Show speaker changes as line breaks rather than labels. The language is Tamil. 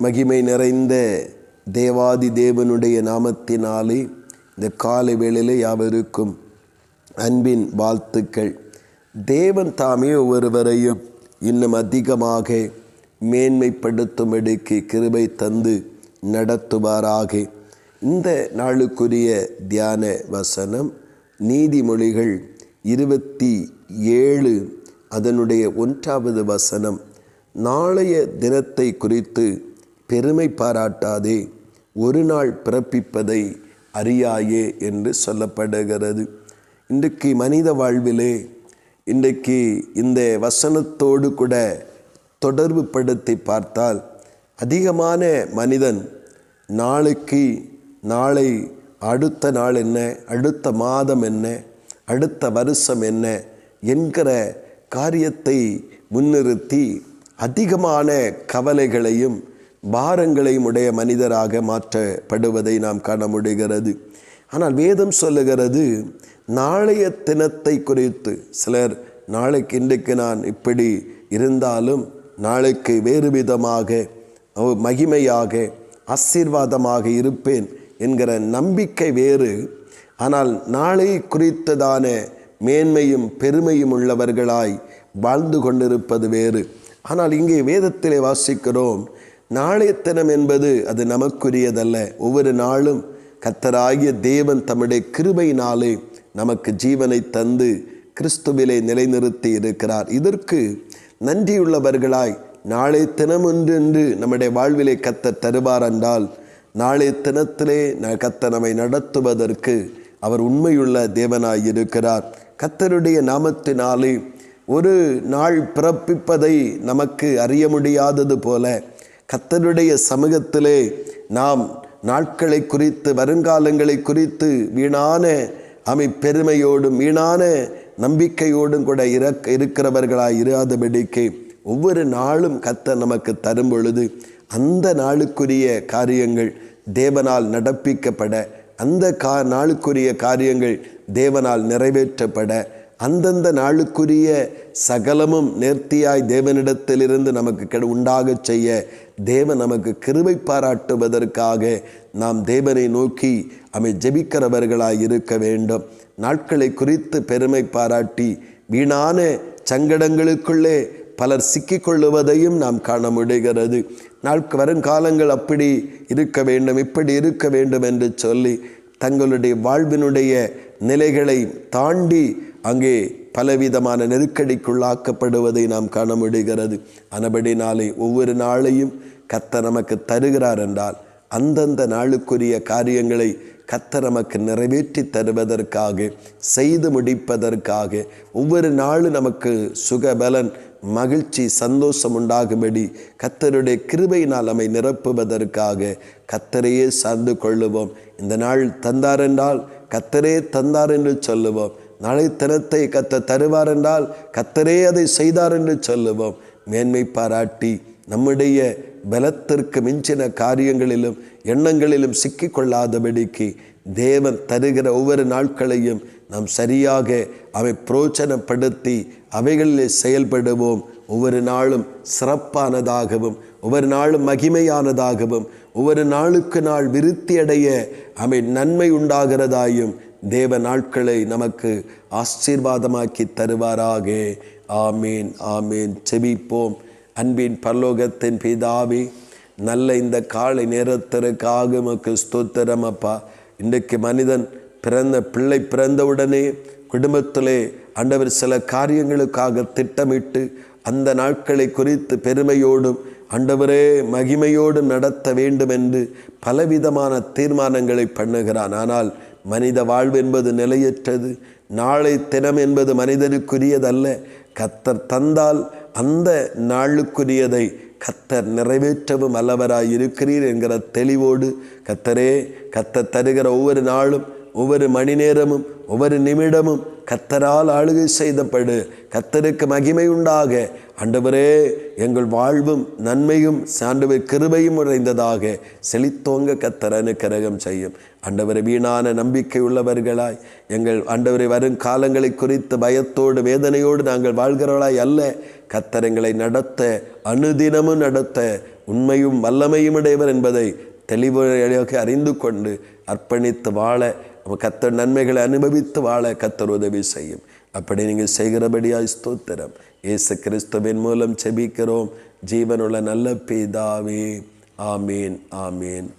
மகிமை நிறைந்த தேவாதி தேவனுடைய நாமத்தினாலே இந்த காலை வேளையிலே யாவருக்கும் அன்பின் வாழ்த்துக்கள். தேவன் தாமே ஒவ்வொருவரையும் இன்னும் அதிகமாக மேன்மைப்படுத்தும்படிக்கு கிருபை தந்து நடத்துவாராக. இந்த நாளுக்குரிய தியான வசனம் நீதிமொழிகள் 27 அதனுடைய 1வது வசனம். நாளைய தினத்தை குறித்து பெருமை பாராட்டாதே, ஒரு நாள் பிறப்பிப்பதை அறியாயே என்று சொல்லப்படுகிறது. இன்றைக்கு மனித வாழ்விலே இன்றைக்கு இந்த வசனத்தோடு கூட தொடர்பு படுத்தி பார்த்தால் அதிகமான மனிதன் நாளை அடுத்த நாள் என்ன, அடுத்த மாதம் என்ன, அடுத்த வருஷம் என்ன என்கிற காரியத்தை முன்னிறுத்தி அதிகமான கவலைகளையும் பாரங்களையும் உடைய மனிதராக மாற்றப்படுவதை நாம் காண முடிகிறது. ஆனால் வேதம் சொல்லுகிறது நாளைய தினத்தை குறித்து. சிலர் நாளைக்கு இன்றைக்கு நான் இப்படி இருந்தாலும் நாளைக்கு வேறு விதமாக மகிமையாக ஆசீர்வாதமாக இருப்பேன் என்கிற நம்பிக்கை வேறு. ஆனால் நாளை குறித்ததான மேன்மையும் பெருமையும் உள்ளவர்களாய் வாழ்ந்து கொண்டிருப்பது வேறு. ஆனால் இங்கே வேதத்திலே வாசிக்கிறோம், நாளைய தினம் என்பது அது நமக்குரியதல்ல. ஒவ்வொரு நாளும் கர்த்தராகிய தேவன் தம்முடைய கிருபையினாலே நமக்கு ஜீவனை தந்து கிறிஸ்துவிலே நிலைநிறுத்தி இருக்கிறார். இதற்கு நன்றியுள்ளவர்களாய் நாளைய தினம் என்று நம்முடைய வாழ்விலே கர்த்தர் தருவார் என்றால், நாளைய தினத்திலே கர்த்தர் நம்மை நடத்துவதற்கு அவர் உண்மையுள்ள தேவனாய் இருக்கிறார். கர்த்தருடைய நாமத்தினாலே ஒரு நாள் பிறப்பிப்பதை நமக்கு அறிய முடியாதது போல கர்த்தருடைய சமூகத்திலே நாம் நாட்களை குறித்து வருங்காலங்களை குறித்து வீணான பெருமையோடும் வீணான நம்பிக்கையோடும் கூட இருக்கிறவர்களாய் இராதபடிக்கு ஒவ்வொரு நாளும் கர்த்தர் நமக்கு தரும் பொழுது அந்த நாளுக்குரிய காரியங்கள் தேவனால் நடப்பிக்கப்பட, அந்த நாளுக்குரிய காரியங்கள் தேவனால் நிறைவேற்றப்பட, அந்தந்த நாளுக்குரிய சகலமும் நேர்த்தியாய் தேவனிடத்திலிருந்து நமக்கு உண்டாக செய்ய தேவன் நமக்கு கிருபை பாராட்டுவதற்காக நாம் தேவனை நோக்கி ஜெபிக்கிறவர்களாய் இருக்க வேண்டும். நாட்களை குறித்து பெருமை பாராட்டி வீணான சங்கடங்களுக்குள்ளே பலர் சிக்கிக்கொள்ளுவதையும் நாம் காண முடிகிறது. வருங்காலங்கள் அப்படி இருக்க வேண்டும், இப்படி இருக்க வேண்டும் என்று சொல்லி தங்களுடைய வாழ்வினுடைய நிலைகளை தாண்டி அங்கே பலவிதமான நெருக்கடிக்குள்ளாக்கப்படுவதை நாம் காண முடிகிறது. ஆனபடினாலே ஒவ்வொரு நாளையும் கர்த்தர் நமக்கு தருகிறார் என்றால் அந்தந்த நாளுக்குரிய காரியங்களை கர்த்தர் நமக்கு நிறைவேற்றி தருவதற்காக, செய்து முடிப்பதற்காக, ஒவ்வொரு நாளும் நமக்கு சுகபலன் மகிழ்ச்சி சந்தோஷம் உண்டாகும்படி கர்த்தருடைய கிருபையினால் நம்மை நிரப்புவதற்காக கர்த்தரையே சார்ந்து கொள்ளுவோம். இந்த நாள் தந்தார் என்றால் கர்த்தரே தந்தார் என்று சொல்லுவோம். நாளை தினத்தை கர்த்தர் தருவார் என்றால் கர்த்தரே அதை செய்தார் என்று சொல்லுவோம். மேன்மை பாராட்டி நம்முடைய பலத்திற்கு மிஞ்சின காரியங்களிலும் எண்ணங்களிலும் சிக்கிக்கொள்ளாதபடிக்கு தேவன் தருகிற ஒவ்வொரு நாட்களையும் நாம் சரியாக பிரோச்சனப்படுத்தி அவைகளிலே செயல்படுவோம். ஒவ்வொரு நாளும் சிறப்பானதாகவும் ஒவ்வொரு நாளும் மகிமையானதாகவும் ஒவ்வொரு நாளுக்கு நாள் விருத்தியடைய நன்மை உண்டாகிறதாயும் தேவ நாட்களை நமக்கு ஆசீர்வாதமாக்கி தருவாராக. ஆமீன், ஆமீன். செபிப்போம். அன்பின் பரலோகத்தின் பிதாவே, நல்ல இந்த காலை நேரத்திற்காக உமக்கு ஸ்தோத்திரம் அப்பா. இன்றைக்கு மனிதன் பிள்ளை பிறந்தவுடனே குடும்பத்திலே ஆண்டவர் சில காரியங்களுக்காக திட்டமிட்டு அந்த நாட்களை குறித்து பெருமையோடும் ஆண்டவரே மகிமையோடும் நடத்த வேண்டும் என்று பலவிதமான தீர்மானங்களை பண்ணுகிறான். ஆனால் மனித வாழ்வு என்பது நிலையற்றது. நாளை தினம் என்பது மனிதனுக்குரியதல்ல. கர்த்தர் தந்தால் அந்த நாளுக்குரியதை கர்த்தர் நிறைவேற்றவும் அல்லவராய் இருக்கிறீர் என்கிற தெளிவோடு கர்த்தர் தருகிற ஒவ்வொரு நாளும் ஒவ்வொரு மணி நேரமும் ஒவ்வொரு நிமிடமும் கர்த்தரால் ஆளுகை செய்தப்படு. கர்த்தருக்கு மகிமை உண்டாக. ஆண்டவரே, எங்கள் வாழ்வும் நன்மையும் ஆண்டவர் கிருபையும் உறைந்ததாக செழித்தோங்க கர்த்தர் அனுக்கிரகம் செய்யும். ஆண்டவரை வீணான நம்பிக்கை உள்ளவர்களாய் எங்கள் ஆண்டவரை வரும் காலங்களை குறித்து பயத்தோடு வேதனையோடு நாங்கள் வாழ்கிறவர்களாய் அல்ல, கர்த்தர் எங்களை நடத்த அனுதினமும் நடத்த உண்மையும் வல்லமையும் உடையவர் என்பதை தெளிவாக அறிந்து கொண்டு அர்ப்பணித்து வாழ, கர்த்தர் நன்மைகளை அனுபவித்து வாழ கர்த்தர் உதவி செய்யும். அப்படி நீங்கள் செய்கிறபடியாய் ஸ்தோத்திரம். இயேசு கிறிஸ்துவின் மூலம் செபிக்கிறோம் ஜீவனுள்ள நல்ல பிதாவே. ஆமீன், ஆமீன்.